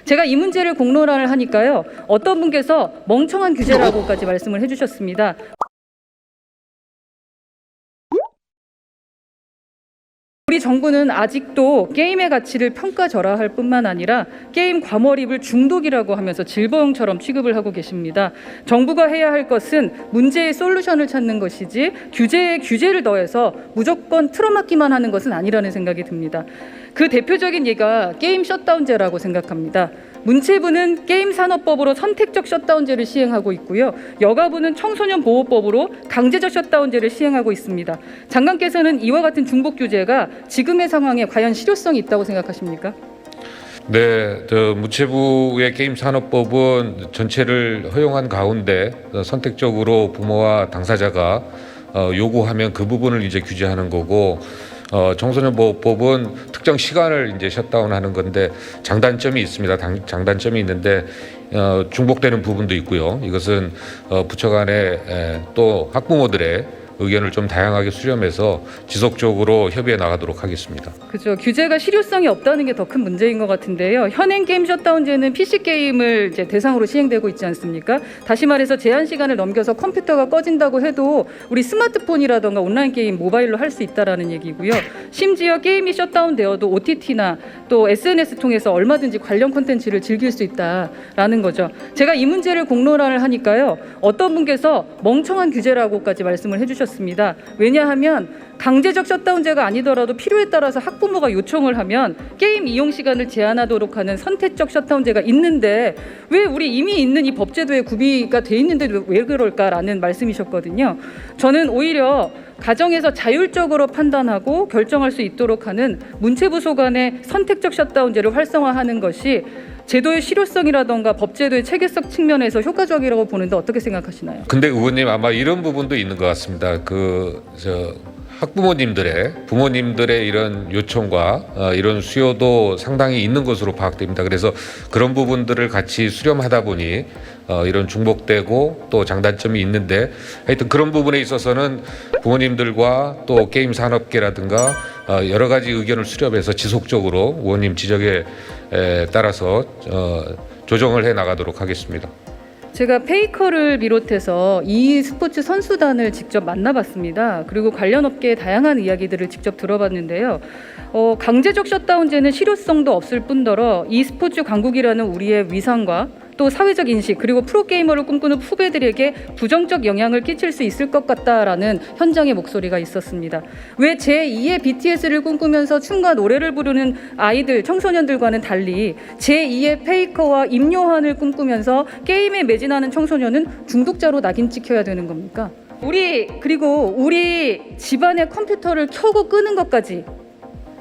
제가 이 문제를 공론화를 하니까요. 어떤 분께서 멍청한 규제라고까지 말씀을 해주셨습니다. 우리 정부는 아직도 게임의 가치를 평가절하할 뿐만 아니라 게임 과몰입을 중독이라고 하면서 질병처럼 취급을 하고 계십니다. 정부가 해야 할 것은 문제의 솔루션을 찾는 것이지 규제에 규제를 더해서 무조건 틀어막기만 하는 것은 아니라는 생각이 듭니다. 그 대표적인 예가 게임 셧다운제라고 생각합니다. 문체부는 게임산업법으로 선택적 셧다운제를 시행하고 있고요. 여가부는 청소년보호법으로 강제적 셧다운제를 시행하고 있습니다. 장관께서는 이와 같은 중복 규제가 지금의 상황에 과연 실효성이 있다고 생각하십니까? 네, 문체부의 게임산업법은 전체를 허용한 가운데 선택적으로 부모와 당사자가 요구하면 그 부분을 이제 규제하는 거고, 청소년보호법은 특정 시간을 이제 셧다운하는 건데 장단점이 있습니다. 장단점이 있는데 중복되는 부분도 있고요. 이것은 부처 간에 또 학부모들의 의견을 좀 다양하게 수렴해서 지속적으로 협의해 나가도록 하겠습니다. 그렇죠. 규제가 실효성이 없다는 게 더 큰 문제인 것 같은데요. 현행 게임 셧다운제는 PC 게임을 이제 대상으로 시행되고 있지 않습니까? 다시 말해서 제한 시간을 넘겨서 컴퓨터가 꺼진다고 해도 우리 스마트폰이라던가 온라인 게임 모바일로 할 수 있다라는 얘기고요. 심지어 게임이 셧다운되어도 OTT나 또 SNS 통해서 얼마든지 관련 콘텐츠를 즐길 수 있다라는 거죠. 제가 이 문제를 공론화를 하니까요. 어떤 분께서 멍청한 규제라고까지 말씀을 해주셨습니다. 왜냐하면 강제적 셧다운제가 아니더라도 필요에 따라서 학부모가 요청을 하면 게임 이용 시간을 제한하도록 하는 선택적 셧다운제가 있는데 왜 우리 이미 있는 이 법제도에 구비가 돼 있는데 왜 그럴까라는 말씀이셨거든요. 저는 오히려 가정에서 자율적으로 판단하고 결정할 수 있도록 하는 문체부 소관의 선택적 셧다운제를 활성화하는 것이 제도의 실효성이라던가 법제도의 체계성 측면에서 효과적이라고 보는데 어떻게 생각하시나요? 근데 의원님, 아마 이런 부분도 있는 것 같습니다. 부모님들의 이런 요청과 이런 수요도 상당히 있는 것으로 파악됩니다. 그래서 그런 부분들을 같이 수렴하다 보니 이런 중복되고 또 장단점이 있는데, 하여튼 그런 부분에 있어서는 부모님들과 또 게임 산업계라든가 여러 가지 의견을 수렴해서 지속적으로 의원님 지적에 따라서 조정을 해 나가도록 하겠습니다. 제가 페이커를 비롯해서 이 스포츠 선수단을 직접 만나봤습니다. 그리고 관련 업계의 다양한 이야기들을 직접 들어봤는데요. 강제적 셧다운제는 실효성도 없을 뿐더러 이 스포츠 강국이라는 우리의 위상과 또 사회적 인식 그리고 프로게이머를 꿈꾸는 후배들에게 부정적 영향을 끼칠 수 있을 것 같다라는 현장의 목소리가 있었습니다. 왜 제2의 BTS를 꿈꾸면서 춤과 노래를 부르는 아이들, 청소년들과는 달리 제2의 페이커와 임요한을 꿈꾸면서 게임에 매진하는 청소년은 중독자로 낙인 찍혀야 되는 겁니까? 그리고 우리 집안의 컴퓨터를 켜고 끄는 것까지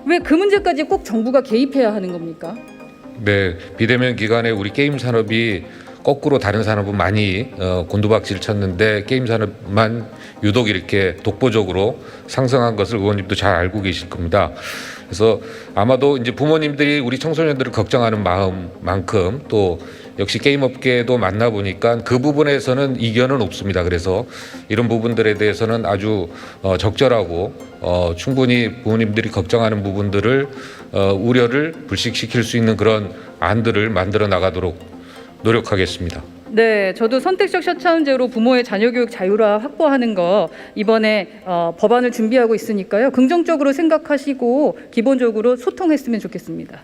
왜 그 문제까지 꼭 정부가 개입해야 하는 겁니까? 네, 비대면 기간에 우리 게임 산업이 거꾸로 다른 산업은 많이 곤두박질 쳤는데 게임 산업만 유독 이렇게 독보적으로 상승한 것을 의원님도 잘 알고 계실 겁니다. 그래서 아마도 이제 부모님들이 우리 청소년들을 걱정하는 마음만큼 또 역시 게임업계도 만나보니까 그 부분에서는 이견은 없습니다. 그래서 이런 부분들에 대해서는 아주 적절하고 충분히 부모님들이 걱정하는 부분들을 우려를 불식시킬 수 있는 그런 안들을 만들어 나가도록 노력하겠습니다. 네, 저도 선택적 셧다운제로 부모의 자녀교육 자율화 확보하는 거 이번에 법안을 준비하고 있으니까요. 긍정적으로 생각하시고 기본적으로 소통했으면 좋겠습니다.